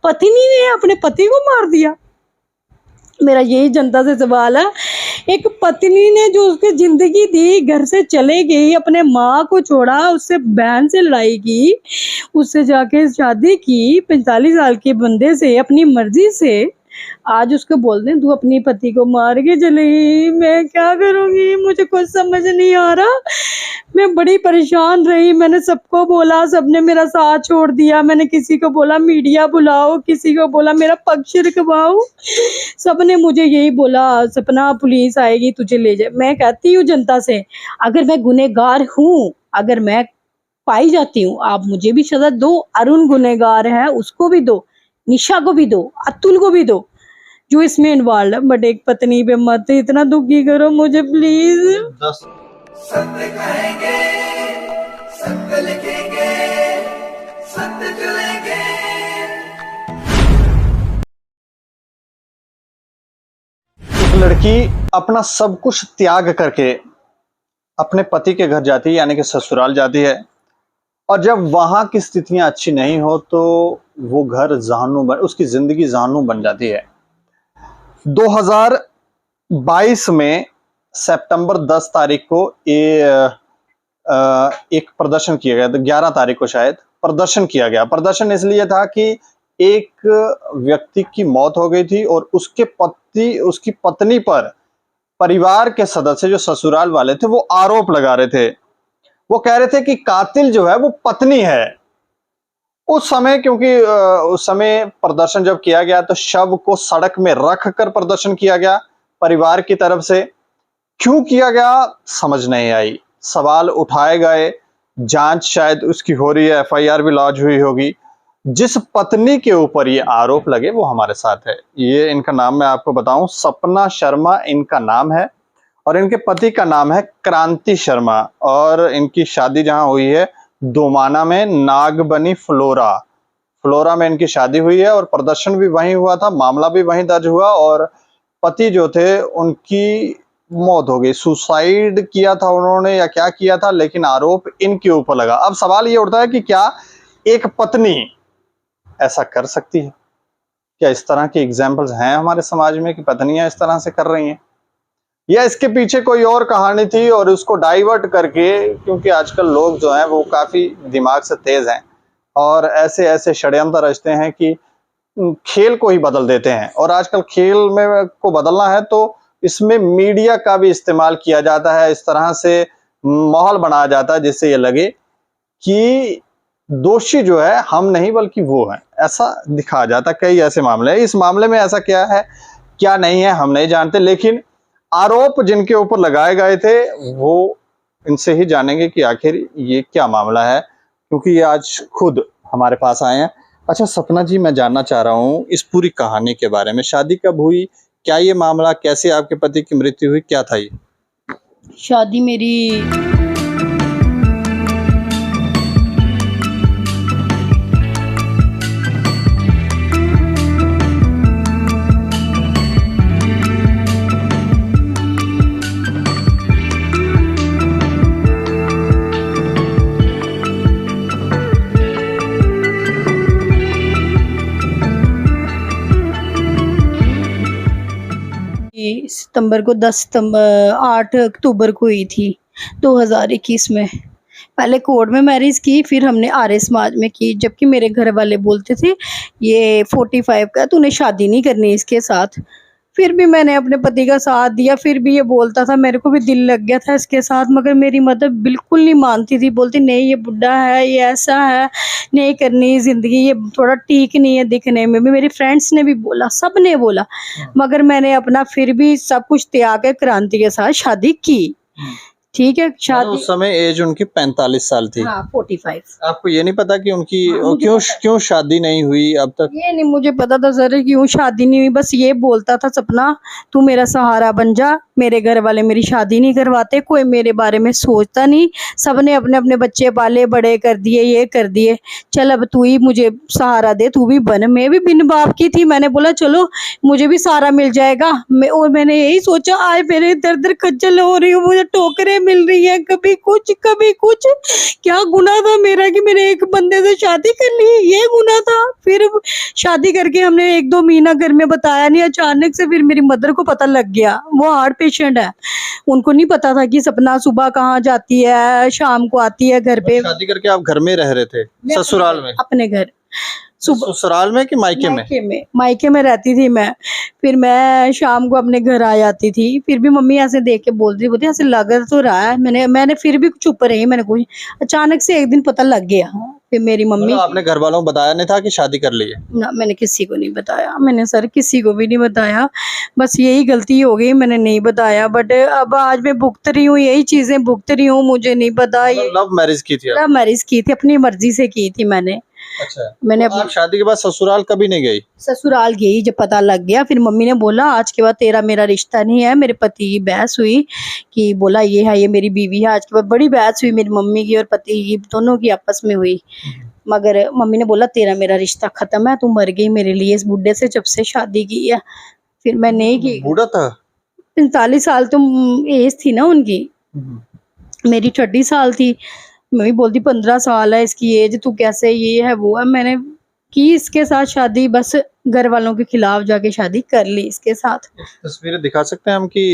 पत्नी ने अपने पति को मार दिया। मेरा यही जनता से सवाल है, एक पत्नी ने जो उसकी जिंदगी दी, घर से चले गई, अपने माँ को छोड़ा, उससे बहन से लड़ाई की, उससे जाके शादी की 45 साल के बंदे से अपनी मर्जी से, आज उसको बोलते हैं तू अपनी पति को मार के चली। मैं क्या करूंगी, मुझे कुछ समझ नहीं आ रहा। मैं बड़ी परेशान रही, मैंने सबको बोला, सबने मेरा साथ छोड़ दिया। मैंने किसी को बोला मीडिया बुलाओ, किसी को बोला मेरा पक्ष रखवाओ, सबने मुझे यही बोला सपना पुलिस आएगी तुझे ले जाए। मैं कहती हूँ जनता से, अगर मैं गुनहगार हूँ, अगर मैं पाई जाती हूँ, आप मुझे भी सजा दो। अरुण गुनहगार है, उसको भी दो, निशा को भी दो, अतुल को भी दो, जो इसमें इन्वॉल्व है। बट एक पत्नी पे मत इतना दुखी करो मुझे प्लीज। सत्य कहेंगे, सत्य लिखेंगे, सत्य चलेंगे। एक लड़की अपना सब कुछ त्याग करके अपने पति के घर जाती है, यानी कि ससुराल जाती है, और जब वहां की स्थितियां अच्छी नहीं हो तो वो घर उसकी जिंदगी जहन्नुम बन जाती है। 2022 में सितंबर 10 तारीख को एक प्रदर्शन किया गया था, 11 तारीख को शायद प्रदर्शन किया गया। प्रदर्शन इसलिए था कि एक व्यक्ति की मौत हो गई थी और उसकी पत्नी पर परिवार के सदस्य जो ससुराल वाले थे वो आरोप लगा रहे थे। वो कह रहे थे कि कातिल जो है वो पत्नी है। उस समय, क्योंकि उस समय प्रदर्शन जब किया गया तो शव को सड़क में रख कर प्रदर्शन किया गया परिवार की तरफ से। क्यों किया गया समझ नहीं आई, सवाल उठाए गए, जांच शायद उसकी हो रही है, एफआईआर भी लॉन्च हुई होगी। जिस पत्नी के ऊपर ये आरोप लगे वो हमारे साथ है। ये इनका नाम मैं आपको बताऊं, सपना शर्मा इनका नाम है और इनके पति का नाम है क्रांति शर्मा, और इनकी शादी जहां हुई है दोमाना में, नागबनी फ्लोरा में इनकी शादी हुई है और प्रदर्शन भी वहीं हुआ था, मामला भी वहीं दर्ज हुआ और पति जो थे उनकी मौत हो गई। सुसाइड किया था उन्होंने या क्या किया था, लेकिन आरोप इनके ऊपर लगा। अब सवाल ये उठता है कि क्या एक पत्नी ऐसा कर सकती है? क्या इस तरह के एग्जाम्पल्स हैं हमारे समाज में कि पत्नियां इस तरह से कर रही हैं, या इसके पीछे कोई और कहानी थी और उसको डाइवर्ट करके, क्योंकि आजकल लोग जो हैं वो काफी दिमाग से तेज हैं और ऐसे ऐसे षड्यंत्र रचते हैं कि खेल को ही बदल देते हैं। और आजकल खेल में को बदलना है तो इसमें मीडिया का भी इस्तेमाल किया जाता है, इस तरह से माहौल बनाया जाता है जिससे ये लगे कि दोषी जो है हम नहीं बल्कि वो है, ऐसा दिखाया जाता है। कई ऐसे मामले हैं, इस मामले में ऐसा क्या है क्या नहीं है हम नहीं जानते, लेकिन आरोप जिनके ऊपर लगाए गए थे वो इनसे ही जानेंगे कि आखिर ये क्या मामला है, क्योंकि ये आज खुद हमारे पास आए हैं। अच्छा सपना जी, मैं जानना चाह रहा हूँ इस पूरी कहानी के बारे में। शादी कब हुई, क्या ये मामला, कैसे आपके पति की मृत्यु हुई, क्या था ये? शादी मेरी सितंबर को 8 अक्टूबर को हुई थी 2021 में। पहले कोर्ट में मैरिज की, फिर हमने आर्य समाज में की, जबकि मेरे घर वाले बोलते थे ये 45 का, तूने शादी नहीं करनी इसके साथ। फिर भी मैंने अपने पति का साथ दिया, फिर भी ये बोलता था, मेरे को भी दिल लग गया था इसके साथ, मगर मेरी मदर बिल्कुल नहीं मानती थी, बोलती नहीं ये बुढ़ा है, ये ऐसा है, नहीं करनी जिंदगी, ये थोड़ा ठीक नहीं है दिखने में भी। मेरी फ्रेंड्स ने भी बोला, सब ने बोला, मगर मैंने अपना फिर भी सब कुछ त्याग के क्रांति के साथ शादी की। ठीक है, शादी उस समय एज उनकी 45 साल थी। हाँ 45। आपको ये नहीं पता कि उनकी हाँ, क्यों शादी नहीं हुई अब तक? ये नहीं मुझे पता था सर क्यों शादी नहीं हुई, बस ये बोलता था सपना तू मेरा सहारा बन जा। मेरे घर वाले मेरी शादी नहीं करवाते, कोई मेरे बारे में सोचता नहीं, सबने अपने अपने बच्चे पाले, बड़े कर दिए, ये कर दिए, चल अब तू ही मुझे सहारा दे, तू भी बन। मैं भी बिन बाप की थी, मैंने बोला चलो मुझे भी सहारा मिल जाएगा। और मैंने यही सोचा, आज मेरे दर दर खज्जल हो रही हूँ, मुझे टोकरे मिल रही है, कभी कुछ कभी कुछ। क्या गुनाह था मेरा कि मैंने एक बंदे से शादी कर ली, ये गुनाह था। फिर शादी करके हमने 1-2 महीना घर में बताया नहीं, अचानक से फिर मेरी मदर को पता लग गया, वो हार्ट पेशेंट है। उनको नहीं पता था कि सपना सुबह कहाँ जाती है, शाम को आती है घर पे। शादी करके आप घर में रह रहे थे, ससुराल में? अपने घर ससुराल में कि मायके में? मायके में रहती थी मैं। फिर मैं शाम को अपने घर आ जाती थी, फिर भी मम्मी ऐसे देख के बोलती बोलती ऐसे लग तो रहा है। मैंने फिर भी चुप रही, मैंने कोई। अचानक से एक दिन पता लग गया। फिर मेरी मम्मी, मतलब आपने घर वालों को बताया नहीं था कि शादी कर ली है? ना, मैंने किसी को नहीं बताया। मैंने सर किसी को भी नहीं बताया, बस यही गलती हो गई, मैंने नहीं बताया। बट अब आज मैं भुगत रही हूँ, यही चीजें भुगत रही हूँ। मुझे नहीं पता, ये लव मैरिज की थी? लव मैरिज की थी, अपनी मर्जी से की थी मैंने। अच्छा। मैंने तो आप शादी के बाद ससुराल कभी नहीं गई? ससुराल गई, जब पता लग गया फिर मम्मी ने बोला आज के बाद तेरा मेरा रिश्ता नहीं है। मेरे पति की बहस हुई कि बोला ये है, ये मेरी बीवी है। आज के बाद बड़ी बहस हुई मेरी मम्मी की और पति की, दोनों की आपस में हुई। मगर मम्मी ने बोला तेरा मेरा रिश्ता खत्म है, तू मर गई मेरे लिए इस बुढ़े से जब से शादी की है। फिर मैं नहीं की। बूढ़ा था? 45 साल तो एज थी ना उनकी, मेरी 30 साल थी। मैं भी बोलती 15 साल है इसकी एज, तू कैसे ये है वो है। मैंने की इसके साथ शादी, बस घर वालों के खिलाफ जाके शादी कर ली इसके साथ। तस्वीरें दिखा सकते हैं हम कि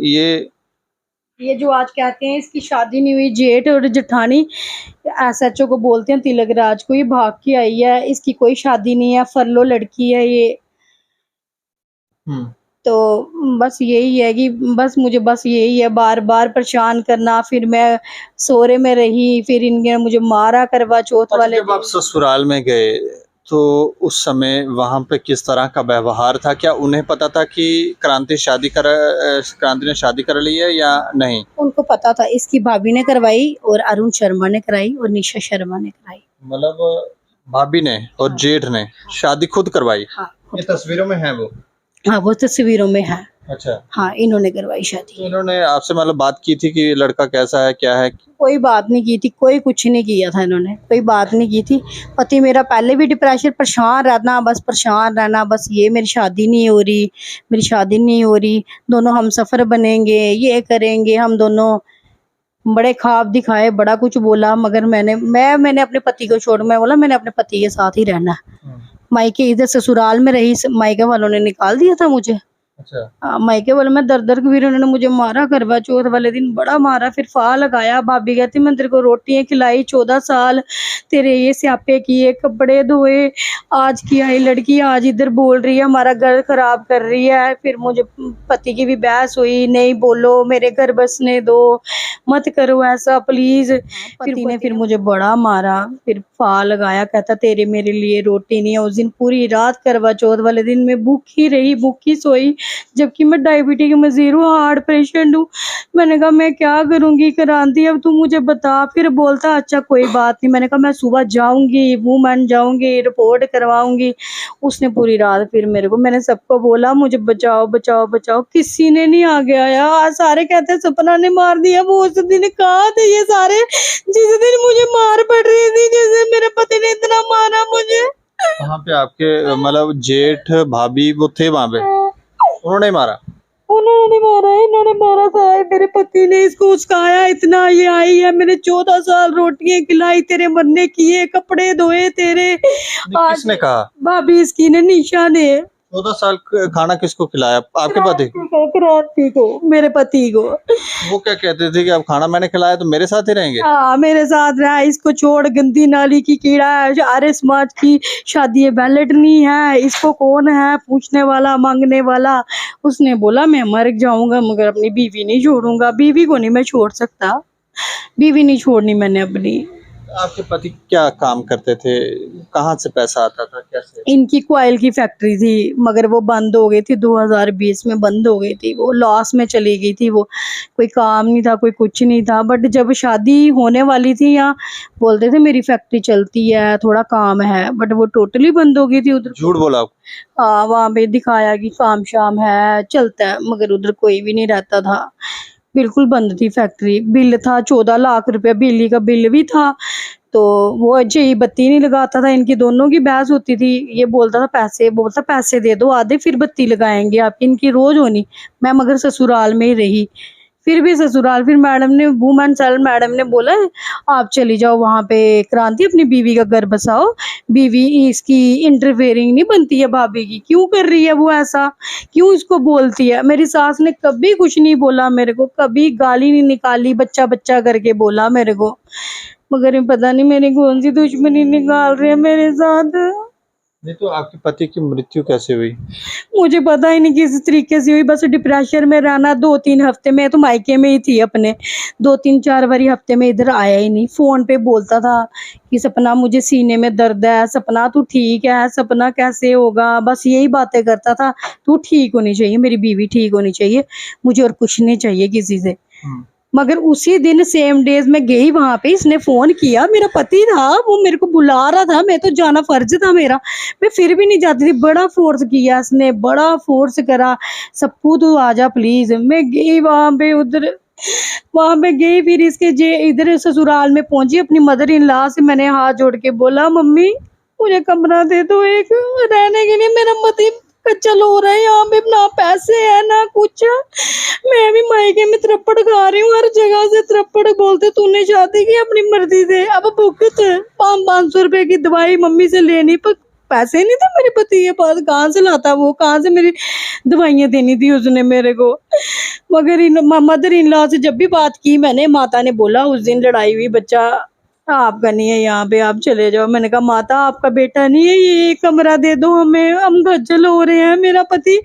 ये जो आज कहते हैं इसकी शादी नहीं हुई, जेठ और जेठानी SHO को बोलते हैं, तिलक राज को, ये भाग के आई है, इसकी कोई शादी नहीं है, फरलो लड़की है ये। तो बस यही है कि बस मुझे बस यही है, बार बार परेशान करना। फिर मैं सोरे में रही, फिर इनने मुझे मारा करवा चौथ वाले जब आप ससुराल में गए तो उस समय वहां पे किस तरह का व्यवहार था? क्या उन्हें पता था कि क्रांति ने शादी कर ली है या नहीं? उनको पता था, इसकी भाभी ने करवाई और अरुण शर्मा ने कराई और निशा शर्मा ने कराई। मतलब भाभी ने और जेठ ने शादी खुद करवाई? हाँ, ये तस्वीरों में है वो? हाँ वो तस्वीरों में है। अच्छा। हाँ, इन्होंने करवाई शादी। तो इन्होंने आपसे मतलब बात की थी कि लड़का कैसा है, क्या है? कोई बात नहीं की थी, कोई कुछ नहीं किया था इन्होंने, कोई बात नहीं की थी। पति मेरा पहले भी डिप्रेशन, परेशान रहना, बस परेशान रहना, बस ये मेरी शादी नहीं हो रही, मेरी शादी नहीं हो रही, दोनों हम सफ़र बनेंगे, ये करेंगे हम दोनों। बड़े ख्वाब दिखाए, बड़ा कुछ बोला, मगर मैंने अपने पति को छोड़, मैं बोला मैंने अपने पति के साथ ही रहना। मायके इधर ससुराल में रही, मायके वालों ने निकाल दिया था मुझे। अच्छा। मायके वालों में दर दर फिर उन्होंने मुझे मारा, करवा चौथ वाले दिन बड़ा मारा, फिर फा लगाया। भाभी कहती मैं तेरे को रोटियां खिलाई 14 साल, तेरे ये स्यापे किए, कपड़े धोए, आज की आई लड़की आज इधर बोल रही है हमारा घर खराब कर रही है। फिर मुझे पति की भी बहस हुई, नहीं बोलो, मेरे घर बसने दो, मत करो ऐसा प्लीज। पति ने फिर मुझे बड़ा मारा, फिर फा लगाया, कहता तेरे मेरे लिए रोटी नहीं है। उस दिन पूरी रात करवा चौथ वाले दिन में भूखी रही, भूखी सोई, जबकि मैं डायबिटीज में 0 हार्ट पेशेंट हूँ। मैंने कहा मैं क्या करूंगी क्रांति, अब तू मुझे बता। फिर बोलता अच्छा कोई बात नहीं। मैंने कहा मैं सुबह जाऊंगी, वूमेन जाऊंगी, रिपोर्ट करवाऊंगी। उसने पूरी रात फिर मेरे को, मैंने सबको बोला मुझे बचाओ बचाओ बचाओ, किसी ने नहीं आगे आया। आज सारे कहते हैं सपना ने मार दिया। वो उस दिन कहाँ थे ये सारे, जिस दिन मुझे मार पड़ रही थी, जैसे मेरे पति ने इतना मारा मुझे। वहाँ पे आपके मतलब जेठ भाभी वो थे वहाँ पे, उन्होंने मारा? उन्होंने मारा है, इन्होंने मारा था, मेरे पति ने इसको उस्काया इतना। ये आई है, मैंने 14 साल रोटियां खिलाई, तेरे मरने किए, कपड़े धोए तेरे। किसने कहा? भाभी इसकी ने, निशा ने। 14 साल खाना किसको खिलाया? आपके पति? क्रांति को, मेरे पति को। वो क्या कहते थे कि अब खाना मैंने खिलाया तो मेरे साथ ही रहेंगे? हाँ, मेरे साथ रहा, इसको छोड़, गंदी नाली की कीड़ा है, आर्य समाज की शादी है, बैलेट नहीं है, इसको कौन है पूछने वाला, मांगने वाला। उसने बोला मैं मर जाऊंगा मगर अपनी बीवी नहीं छोड़ूंगा। बीवी को नहीं मैं छोड़ सकता, बीवी नहीं छोड़नी मैंने अपनी। आपके पति क्या काम करते थे? कहाँ से पैसा आता था, कैसे? इनकी क्वाइल की फैक्ट्री थी, मगर वो बंद हो गई थी, 2020 में बंद हो गई थी, वो लॉस में चली गई थी। वो कोई काम नहीं था, कोई कुछ नहीं था। बट जब शादी होने वाली थी, यहाँ बोलते थे मेरी फैक्ट्री चलती है, थोड़ा काम है, बट वो टोटली बंद हो गई थी उधर। झूठ बोला आप? हाँ, वहाँ पे दिखाया कि काम शाम है, चलता है, मगर उधर कोई भी नहीं रहता था, बिल्कुल बंद थी फैक्ट्री। बिल था 14 लाख रुपया, बिजली का बिल भी था। तो वो अच्छी बत्ती नहीं लगाता था, इनकी दोनों की बहस होती थी। ये बोलता था पैसे, बोलता पैसे दे दो आधे, फिर बत्ती लगाएंगे आपकी, इनकी रोज होनी। मैं मगर ससुराल में ही रही। फिर भी ससुराल, फिर मैडम ने, वुमेन सेल मैडम ने बोला आप चली जाओ वहाँ पे, क्रांति अपनी बीवी का घर बसाओ, बीवी इसकी इंटरफेयरिंग नहीं बनती है भाभी की, क्यों कर रही है वो ऐसा, क्यों इसको बोलती है। मेरी सास ने कभी कुछ नहीं बोला मेरे को, कभी गाली नहीं निकाली, बच्चा बच्चा करके बोला मेरे को, मगर ये पता नहीं मेरी कौन सी दुश्मनी निकाल रहे हैं मेरे साथ। नहीं तो आपके पति की मृत्यु कैसे हुई? मुझे पता ही नहीं किस तरीके से हुई, बस डिप्रेशन में रहना। 2-3 हफ्ते में तो मायके में ही थी अपने, 2-3-4 बारी हफ्ते में इधर आया ही नहीं। फोन पे बोलता था कि सपना मुझे सीने में दर्द है, सपना तू ठीक है, सपना कैसे होगा, बस यही बातें करता था। तू ठीक होनी चाहिए, मेरी बीवी ठीक होनी चाहिए, मुझे और कुछ नहीं चाहिए किसी से। मगर उसी दिन सेम डेज में गई वहां पे, इसने फोन किया, मेरा पति था वो मेरे को बुला रहा था, मैं तो जाना फर्ज था मेरा, मैं फिर भी नहीं जाती थी। बड़ा फोर्स किया इसने, बड़ा फोर्स करा, सप्पू तू आजा प्लीज। मैं गई वहां पे, उधर वहां पे गई, फिर इसके जे इधर ससुराल में पहुंची, अपनी मदर इन लॉ से मैंने हाथ जोड़ के बोला मम्मी मुझे कमरा दे दो एक रहने के लिए, मेरा पति कच्चल हो रहा है यहाँ पे, ना पैसे है ना कुछ, मैं भी मायके में थप्पड़ खा रही हूँ, हर जगह से थप्पड़ बोलते तूने शादी की अपनी मर्जी से, अब भुगत 500 रुपए की दवाई मम्मी से लेनी, पर पैसे नहीं थे मेरे पति के पास, कहाँ से लाता वो, कहाँ से मेरी दवाइयाँ देनी थी उसने मेरे को। मगर मदर इन लॉ से जब भी बात की मैंने, माता ने बोला उस दिन लड़ाई हुई, बच्चा आपका नहीं है यहाँ पे, आप चले जाओ। मैंने कहा माता आपका बेटा नहीं है, ये कमरा दे दो हमें, हम खज्जल हो रहे हैं। मेरा पति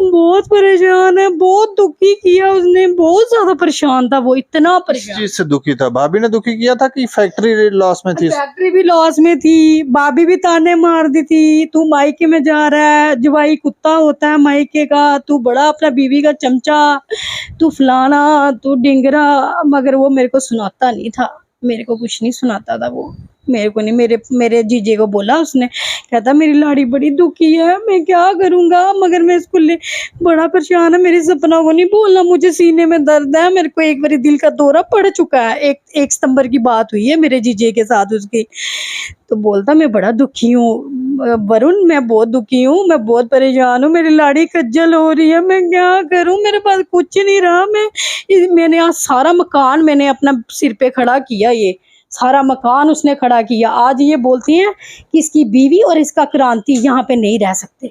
बहुत परेशान है, बहुत दुखी किया उसने, बहुत ज्यादा परेशान था वो, इतना किस परेशान। चीज से दुखी था? भाभी ने दुखी किया था कि फैक्ट्री लॉस में थी? फैक्ट्री भी लॉस में थी, भाभी भी ताने मार दी थी, तू मायके में जा रहा है, जवाई कुत्ता होता है मायके का, तू बड़ा अपना बीवी का चमचा, तू फलाना, तू डिंगरा। मगर वो मेरे को सुनाता नहीं था, मेरे को कुछ नहीं सुनाता था वो, मेरे को नहीं। मेरे जीजे को बोला उसने, कहता मेरी लाड़ी बड़ी दुखी है, मैं क्या करूंगा, मगर मैं इसको ले बड़ा परेशान है, मेरे सपना को नहीं बोलना, मुझे सीने में दर्द है, मेरे को एक बार दिल का दौरा पड़ चुका है। 1 सितंबर की बात हुई है मेरे जीजे के साथ उसकी, तो बोलता मैं बड़ा दुखी हूँ वरुण, मैं बहुत दुखी हूँ, मैं बहुत परेशान हूँ, मेरी लाड़ी खज्जल हो रही है, मैं क्या करूँ, मेरे पास कुछ नहीं रहा। मैंने आज सारा मकान मैंने अपना सिर पे खड़ा किया, ये सारा मकान उसने खड़ा किया। आज ये बोलती हैं कि इसकी बीवी और इसका क्रांति यहाँ पे नहीं रह सकते।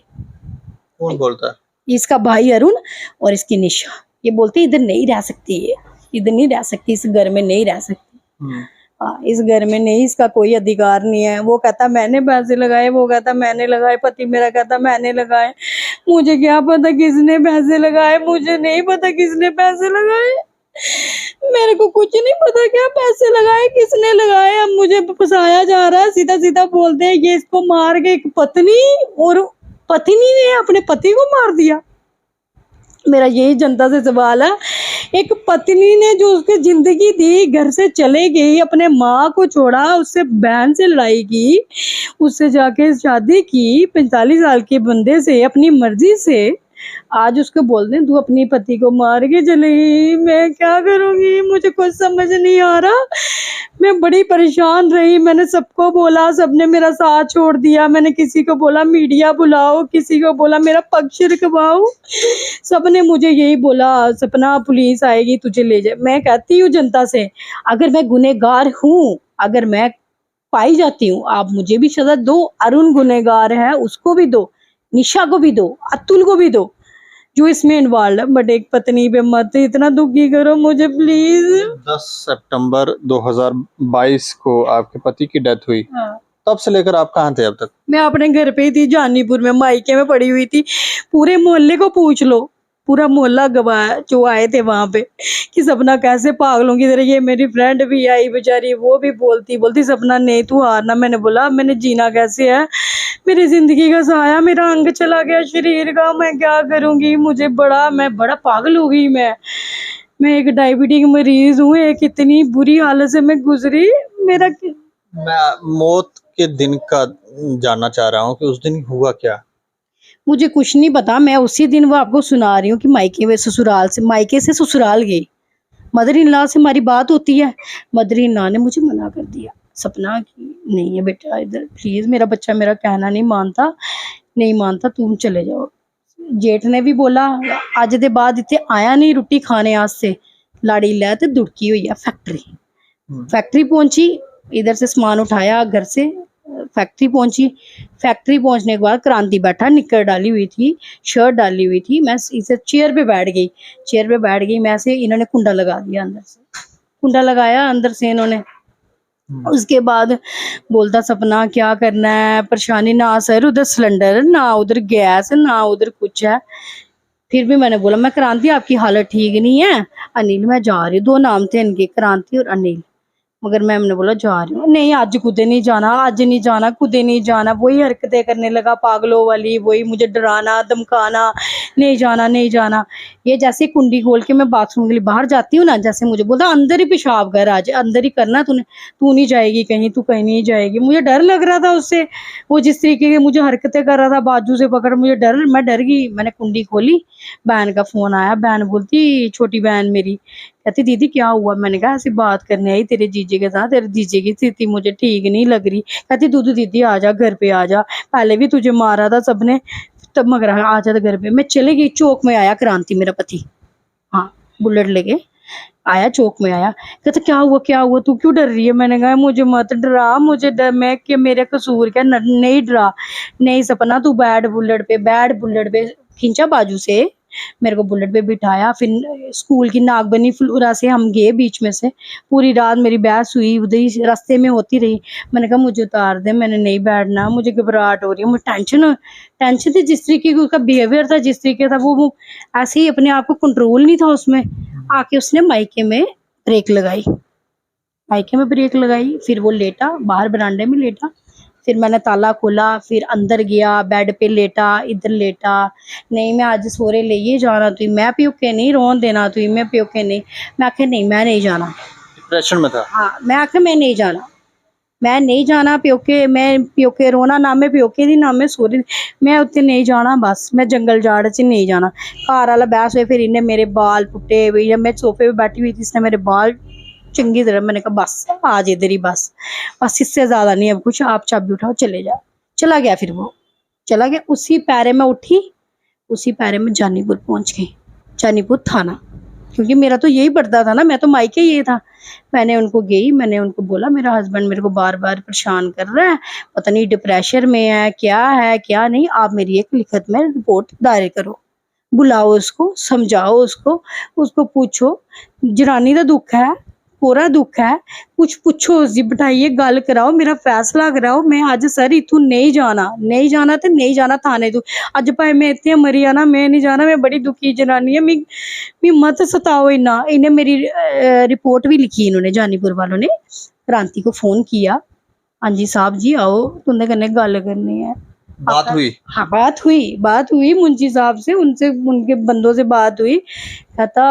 कौन बोलता है? इसका भाई अरुण और इसकी निशा, ये बोलते इधर नहीं रह सकती, ये इधर नहीं रह सकती, इस घर में नहीं रह सकती। हाँ, इस घर में नहीं, इसका कोई अधिकार नहीं है। वो कहता मैंने पैसे लगाए, वो कहता मैंने लगाए, पति मेरा कहता मैंने लगाए। मुझे क्या पता किसने पैसे लगाए, मुझे नहीं पता किसने पैसे लगाए, मेरे को कुछ नहीं पता क्या पैसे लगाए, किसने लगाए। अब मुझे फंसाया जा रहा है, सीधा सीधा बोलते हैं ये इसको मार के, एक पत्नी और पत्नी ने अपने पति को मार दिया। मेरा यही जनता से सवाल है, एक पत्नी ने जो उसकी जिंदगी दी, घर से चले गई, अपने माँ को छोड़ा, उससे बहन से लड़ाई की, उससे जाके शादी की 45 साल के बंदे से अपनी मर्जी से, आज उसको बोल दें तू अपनी पति को मार के चले गई। मैं क्या करूंगी, मुझे कुछ समझ नहीं आ रहा, मैं बड़ी परेशान रही। मैंने सबको बोला, सबने मेरा साथ छोड़ दिया। मैंने किसी को बोला मीडिया बुलाओ, किसी को बोला मेरा पक्ष रखवाओ, सबने मुझे यही बोला सपना पुलिस आएगी तुझे ले जाए। मैं कहती हूँ जनता से, अगर मैं गुनहगार हूँ, अगर मैं पाई जाती हूँ, आप मुझे भी सजा दो। अरुण गुनहगार है, उसको भी दो, निशा को भी दो, अतुल को भी दो, जो इसमें इन्वॉल्व है, बट एक पत्नी पे मत इतना दुखी करो मुझे प्लीज। 10 सितंबर 2022 को आपके पति की डेथ हुई। हाँ। तब से लेकर आप कहाँ थे अब तक? मैं अपने घर पे ही थी, जानीपुर में मायके में पड़ी हुई थी। पूरे मोहल्ले को पूछ लो, पूरा मोहल्ला गवाह है जो आए थे वहां पे, कि सपना कैसे पागलों की तरह। ये मेरी फ्रेंड भी आई बेचारी, वो भी बोलती सपना नहीं तू हारना। मैंने बोला मैंने जीना कैसे है, मेरी जिंदगी का साया, मेरा अंग चला गया शरीर का, मैं क्या करूंगी, मैं बड़ा पागल हो गई। मैं एक डायबिटीज मरीज हूँ, एक इतनी बुरी हालत से मैं गुजरी। मैं मौत के दिन का जानना चाह रहा हूँ कि उस दिन हुआ क्या? मुझे कुछ नहीं पता, मैं उसी दिन वो आपको सुना रही हूँ कि मायके से ससुराल गई। मदर इन लॉ से हमारी बात होती है, मदर इन लॉ ने मुझे मना कर दिया, सपना की नहीं है बेटा इधर प्लीज, मेरा बच्चा मेरा कहना नहीं मानता, तुम चले जाओ। जेठ ने भी बोला अज दे बाद इतने आया नहीं रोटी खाने वास्ते, लाड़ी लै ते दुड़की हुई है फैक्ट्री। फैक्ट्री पहुंची, इधर से सामान उठाया घर से, फैक्ट्री पहुंची। फैक्ट्री पहुंचने के बाद क्रांति बैठा, निक्कर डाली हुई थी, शर्ट डाली हुई थी। मैं इसे चेयर पे बैठ गई, चेयर पे बैठ गई मैं, से इन्होंने कुंडा लगा दिया अंदर से, कुंडा लगाया अंदर से इन्होंने। उसके बाद बोलता सपना क्या करना है, परेशानी ना सर, उधर सिलेंडर ना उधर गैस ना उधर कुछ है। फिर भी मैंने बोला मैं क्रांति आपकी हालत ठीक नहीं है, अनिल मैं जा रही हूँ। 2 नाम थे इनके, क्रांति और अनिल। मगर मैंने बोला जा रही हूँ, नहीं आज कुदे नहीं जाना, आज नहीं जाना, कुदे नहीं जाना। वही हरकतें करने लगा पागलों वाली, वही मुझे डराना धमकाना, नहीं जाना नहीं जाना। ये जैसे कुंडी खोल के मैं बाथरूम के लिए बाहर जाती हूँ ना, जैसे मुझे बोलता अंदर ही पेशाब कर, आज अंदर ही करना तूने, तू नहीं जाएगी कहीं, तू कहीं नहीं जाएगी। मुझे डर लग रहा था उससे, वो जिस तरीके की मुझे हरकतें कर रहा था बाजू से पकड़, मुझे डर, मैं डर गई। मैंने कुंडी खोली, बहन का फोन आया, बहन बोलती, छोटी बहन मेरी, कहती दीदी क्या हुआ। मैंने कहा ऐसी बात करने आई तेरे जीजे के साथ, तेरे जीजे की स्थिति मुझे ठीक नहीं लग रही। कहती दूध दीदी आ जा घर पे आ जा, पहले भी तुझे मारा था सबने, तब मगर आ जा घर पे। मैं चले गई, चौक में आया क्रांति मेरा पति, हाँ बुलेट लेके आया, चौक में आया। कहता क्या हुआ क्या हुआ, तू क्यों डर रही है। मैंने कहा मुझे मत डरा, मुझे डर, मैं क्या मेरा कसूर क्या, नहीं डरा, नहीं सपना तू बैठ बुलेट पे, बैठ बुलेट पे। खींचा बाजू से मेरे को बुलेट पे बिठाया। फिर स्कूल की नागबनी फ्लोरा से हम गए बीच में से, पूरी रात मेरी बहस हुई, उधर ही रास्ते में होती रही। मैंने कहा मुझे उतार दे, मैंने नहीं बैठना, मुझे घबराहट हो रही है, मुझे टेंशन थी। जिस तरीके का उसका बिहेवियर था, जिस तरीके था वो ऐसे ही अपने आप को कंट्रोल नहीं था उसमें। आके उसने मायके में ब्रेक लगाई, मायके में ब्रेक लगाई। फिर वो लेटा बाहर बरामदे में लेटा, फिर मैंने ताला खोला, फिर अंदर गया, बेड पे लेटा, इधर लेटा। नहीं मैं आज सोरे ले ही जाना, तुई मैं प्योके नहीं रोन देना, तुई मैं प्योके नहीं। मैं आखे नहीं मैं नहीं जाना, डिप्रेशन में था। हाँ मैं आखे मैं नहीं जाना, मैं नहीं जाना प्योके, मैं प्योके रोना ना, मैं प्योके दी ना मैं सोरे दी, मैं उत्थे नहीं जाना, बस मैं जंगल जाड़ च नहीं जाना। घर वाला बहस हुए, फिर इन्हें मेरे बाल पुट्टे, भैया मैं सोफे पे बैठी हुई थी, इसने मेरे बाल चंगी तरह, मैंने कहा बस आज इधर ही, बस बस इससे ज्यादा नहीं अब कुछ, आप चाबी उठाओ चले जाओ। चला गया, फिर वो चला गया। उसी पैरे में उठी, उसी पैरे में जानीपुर पहुंच गई, जानीपुर थाना, क्योंकि मेरा तो यही पड़ता था ना, मैं तो मायके ये था। मैंने उनको गई, मैंने उनको बोला मेरा हस्बैंड मेरे को बार बार परेशान कर रहा है, पता नहीं डिप्रेशन में है क्या नहीं, आप मेरी एक लिखित में रिपोर्ट दायर करो, बुलाओ उसको, समझाओ उसको पूछो, जनानी का दुख है, पूरा दुख है, कुछ पूछो उसकी, बिठाइए गल कराओ, मेरा फैसला कराओ। मैं अज सर इतू नहीं जाना तो नहीं जाना थाने तू, अज भाई मैं इतने मरी जाना, मैं नहीं जाना, मैं बड़ी दुखी जनानी है, मी मत सताओ इन्ना। इन्हें मेरी रिपोर्ट भी लिखी, इन्होंने जानीपुर वालों ने क्रांति को फोन किया, हाँ जी साहब जी आओ तुंदे कन्नै गल करनी है। बात हुई, हाँ बात हुई मुंशी साहब से, उनसे उनके बंदों से बात हुई। कहता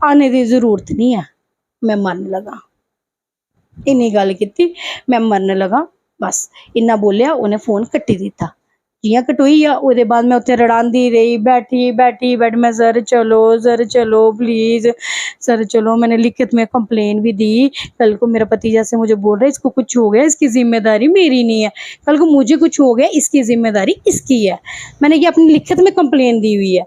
आने की जरूरत नहीं है, मैं मरन लगा, इन्नी गल की, मैं मरन लगा, बस इन्ना बोलिया, उन्हें फोन कट्टी दिता। जियां कटोई आ, ओहदे बाद मैं उत्थे रड़ांदी रही, बैठी मैं सर चलो प्लीज सर चलो। मैंने लिखित में कंप्लेन भी दी, कल को मेरा पति जैसे मुझे बोल रहा है इसको कुछ हो गया, इसकी जिम्मेदारी मेरी नहीं है, कल को मुझे कुछ हो गया इसकी जिम्मेदारी इसकी है, मैंने ये अपनी लिखित में कंप्लेन दी हुई है।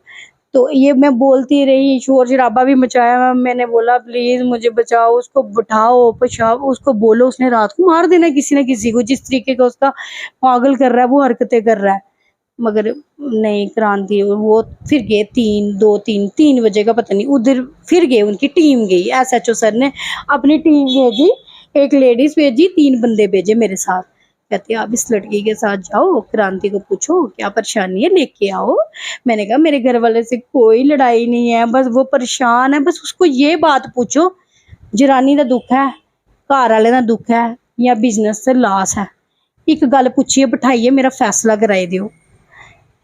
तो ये मैं बोलती रही, शोर शराबा भी मचाया, मैंने बोला प्लीज मुझे बचाओ, उसको बिठाओ पछाओ, उसको बोलो उसने रात को मार देना किसी न किसी को, जिस तरीके का उसका पागल कर रहा है, वो हरकतें कर रहा है। मगर नहीं क्रांति, वो फिर गए 3 बजे का पता नहीं, उधर फिर गए, उनकी टीम गई, SHO सर ने अपनी टीम भेजी, एक लेडीज भेजी, 3 बंदे भेजे मेरे साथ। कहते आप इस लड़की के साथ जाओ, क्रांति को पूछो क्या परेशानी है, लेके आओ। मैंने कहा मेरे घर वाले से कोई लड़ाई नहीं है, बस वो परेशान है, बस उसको ये बात पूछो जनानी का दुख है, घर वाले का दुख है, या बिजनेस से लॉस है, एक गल पूछिए बिठाइए, मेरा फैसला कराए दियो।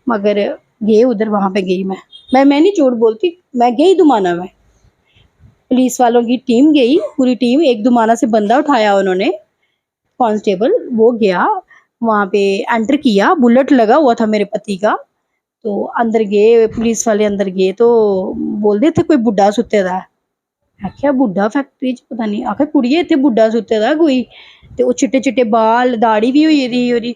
मगर गए उधर, वहां पे गई मैं नहीं झूठ बोलती, मैं गई दुमाना में, पुलिस वालों की टीम गई, पूरी टीम, एक दुमाना से बंदा उठाया उन्होंने, कांस्टेबल, वो गया वहां पे, एंटर किया, बुलेट लगा हुआ था मेरे पति का। तो अंदर गए पुलिस वाले, अंदर गए तो बोलते थे कोई बुढ़ा सुते दा है। आख्या बुढ़ा फैक्ट्री च पता नहीं, आख्या कुड़िए इत्थे बुढ़ा सुते दा कोई, ते वो चिट्टे चिट्टे बाल, दाढ़ी भी हुई दी ओदी,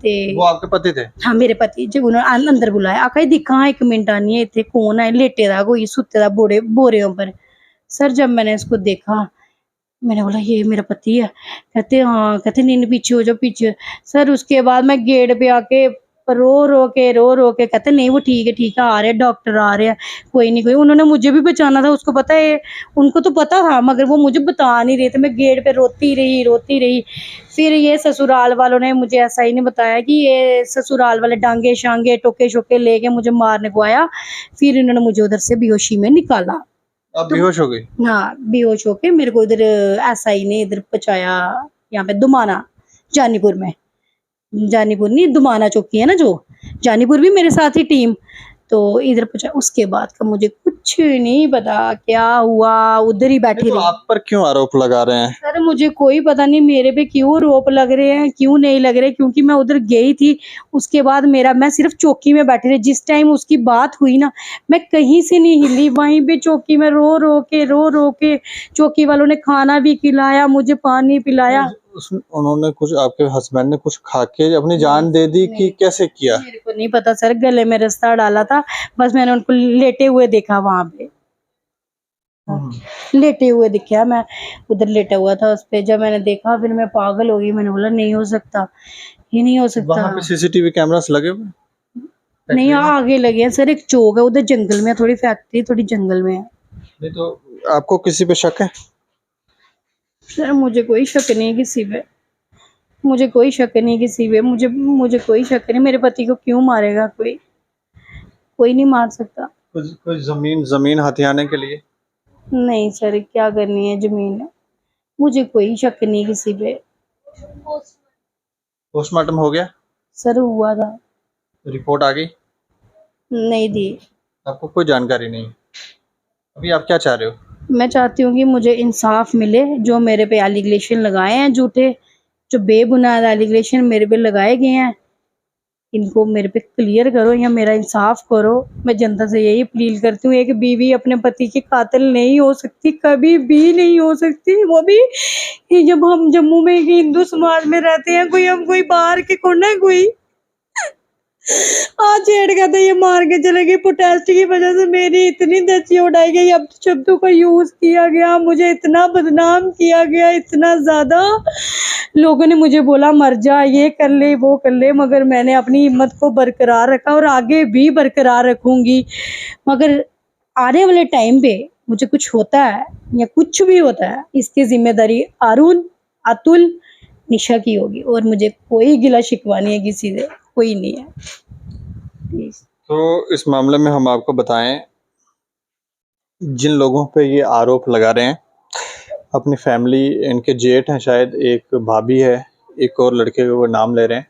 ते वो आपके पति थे? हाँ मेरे पति जी, उन्होंने अंदर बुलाया, आखा दिखा एक मिनट आनी है, इत्थे कौन है लेटे दा कोई सुते दा बोरे उपर। सर जब मैंने इसको देखा, मैंने बोला ये मेरा पति है। कहते हाँ, कहते नहीं नहीं पीछे हो जाओ पीछे। सर उसके बाद मैं गेट पे आके रो रो के कहते नहीं वो ठीक है आ रहे हैं, डॉक्टर आ रहे हैं, कोई नहीं कोई। उन्होंने मुझे भी बचाना था, उसको पता है, उनको तो पता था मगर वो मुझे बता नहीं रहे थे। मैं गेट पे रोती रही। फिर ये ससुराल वालों ने मुझे ऐसा ही नहीं बताया कि ये ससुराल वाले डांगे शांगे टोके शोके लेके मुझे मारने को आया। फिर इन्होंने मुझे उधर से बेहोशी में निकाला। आप बेहोश हो गई? हाँ बेहोश होके मेरे को इधर एसआई ने इधर पहुंचाया, यहाँ पे दुमाना, जानीपुर में। जानीपुर नहीं, दुमाना चौकी है ना जो, जानीपुर भी मेरे साथ ही टीम, तो इधर पहुंचा। उसके बाद का मुझे कुछ नहीं पता क्या हुआ, उधर ही बैठी तो रही। आप पर क्यों आरोप लगा रहे हैं? सर मुझे कोई पता नहीं मेरे पे क्यों आरोप लग रहे हैं, क्यों नहीं लग रहे, क्योंकि मैं उधर गई थी। उसके बाद मैं सिर्फ चौकी में बैठी रही। जिस टाइम उसकी बात हुई ना, मैं कहीं से नहीं हिली, वहीं पे चौकी में रो रो के चौकी वालों ने खाना भी खिलाया, मुझे पानी पिलाया। उन्होंने कुछ, आपके हस्बैंड ने कुछ खा के अपनी जान दे दी कि कैसे किया? मेरे को नहीं पता सर, गले में रास्ता डाला था, बस मैंने उनको लेटे हुए देखा वहां पे। लेटे हुए दिखा, मैं उधर लेटा हुआ था उस पे। जब मैंने देखा फिर मैं पागल हो गई। मैंने बोला नहीं हो सकता, ये नहीं हो सकता। वहाँ पे सीसीटीवी कैमरास लगे हुए? नहीं आगे लगे हैं सर, एक चौक है उधर जंगल में, थोड़ी फैक्ट्री थोड़ी जंगल में है। नहीं तो आपको किसी पे शक है? सर मुझे कोई शक नहीं किसी पे, मुझे कोई शक नहीं किसी पे, मुझे कोई शक नहीं। मेरे पति को क्यों मारेगा कोई नहीं मार सकता। कोई जमीन हथियाने के लिए? नहीं सर, क्या करनी है जमीन, मुझे कोई शक नहीं किसी पे। पोस्टमार्टम हो गया? सर हुआ था। रिपोर्ट आ गई? नहीं दी। आपको कोई जानकारी नहीं? अभी आप क्या चाह रहे हो? मैं चाहती हूँ कि मुझे इंसाफ मिले। जो मेरे पे एलिगेशन लगाए हैं झूठे, जो बेबुनियाद एलिगेशन मेरे पे लगाए गए हैं, इनको मेरे पे क्लियर करो या मेरा इंसाफ करो। मैं जनता से यही अपील करती हूँ, एक बीवी अपने पति की कातिल नहीं हो सकती, कभी भी नहीं हो सकती। वो भी जब हम जम्मू में हिंदू समाज में रहते हैं, कोई बाहर के कौन है कोई आज छेड़ का था, ये मार के चले गई। प्रोटेस्ट की वजह से मेरी इतनी धज्जी उड़ाई गई, अब शब्दों का यूज किया गया, मुझे इतना बदनाम किया गया, इतना ज्यादा। लोगों ने मुझे बोला मर जा, ये कर ले वो कर ले, मगर मैंने अपनी हिम्मत को बरकरार रखा और आगे भी बरकरार रखूंगी। मगर आने वाले टाइम पे मुझे कुछ होता है या कुछ भी होता है, इसकी जिम्मेदारी अरुण, अतुल, निशा की होगी, और मुझे कोई गिला शिकवा नहीं है किसी से, कोई नहीं है। तो इस मामले में हम आपको बताएं, जिन लोगों पे ये आरोप लगा रहे हैं, अपनी फैमिली, इनके जेठ हैं शायद, एक भाभी है, एक और लड़के का वो नाम ले रहे हैं,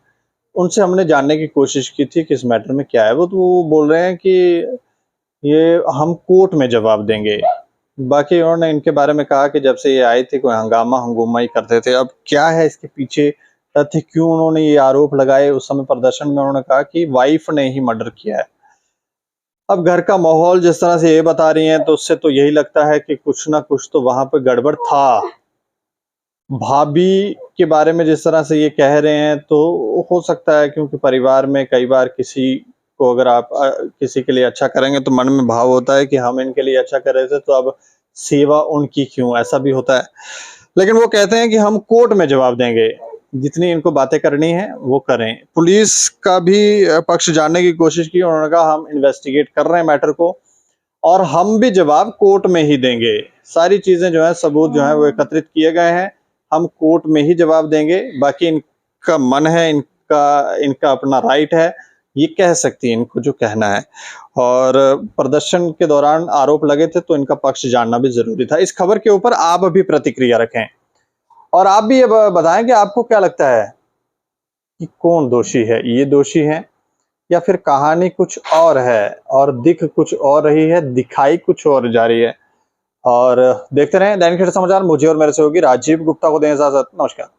उनसे हमने जानने की कोशिश की थी कि इस मैटर में क्या है। वो बोल रहे हैं कि ये हम कोर्ट में जवाब देंगे। बाकी उन्होंने इनके बारे में कहा कि जब से ये आए थे कोई हंगामा ही करते थे। अब क्या है इसके पीछे तथ्य, क्यों उन्होंने ये आरोप लगाए? उस समय प्रदर्शन में उन्होंने कहा कि वाइफ ने ही मर्डर किया है। अब घर का माहौल जिस तरह से ये बता रही हैं, तो उससे तो यही लगता है कि कुछ ना कुछ तो वहां पे गड़बड़ था। भाभी के बारे में जिस तरह से ये कह रहे हैं, तो हो सकता है, क्योंकि परिवार में कई बार किसी को अगर आप किसी के लिए अच्छा करेंगे तो मन में भाव होता है कि हम इनके लिए अच्छा कर रहे थे, तो अब सेवा उनकी क्यों, ऐसा भी होता है। लेकिन वो कहते हैं कि हम कोर्ट में जवाब देंगे, जितनी इनको बातें करनी है वो करें। पुलिस का भी पक्ष जानने की कोशिश की, उन्होंने कहा हम इन्वेस्टिगेट कर रहे हैं मैटर को और हम भी जवाब कोर्ट में ही देंगे। सारी चीजें जो है, सबूत जो है वो एकत्रित किए गए हैं, हम कोर्ट में ही जवाब देंगे। बाकी इनका मन है, इनका अपना राइट है, ये कह सकती है इनको जो कहना है। और प्रदर्शन के दौरान आरोप लगे थे तो इनका पक्ष जानना भी जरूरी था। इस खबर के ऊपर आप भी प्रतिक्रिया रखें और आप भी ये बताएं कि आपको क्या लगता है कि कौन दोषी है, ये दोषी है या फिर कहानी कुछ और है और दिख कुछ और रही है, दिखाई कुछ और जा रही है। और देखते रहें दैनिक समाचार। मुझे और मेरे से होगी राजीव गुप्ता को दें इजाजत। नमस्कार।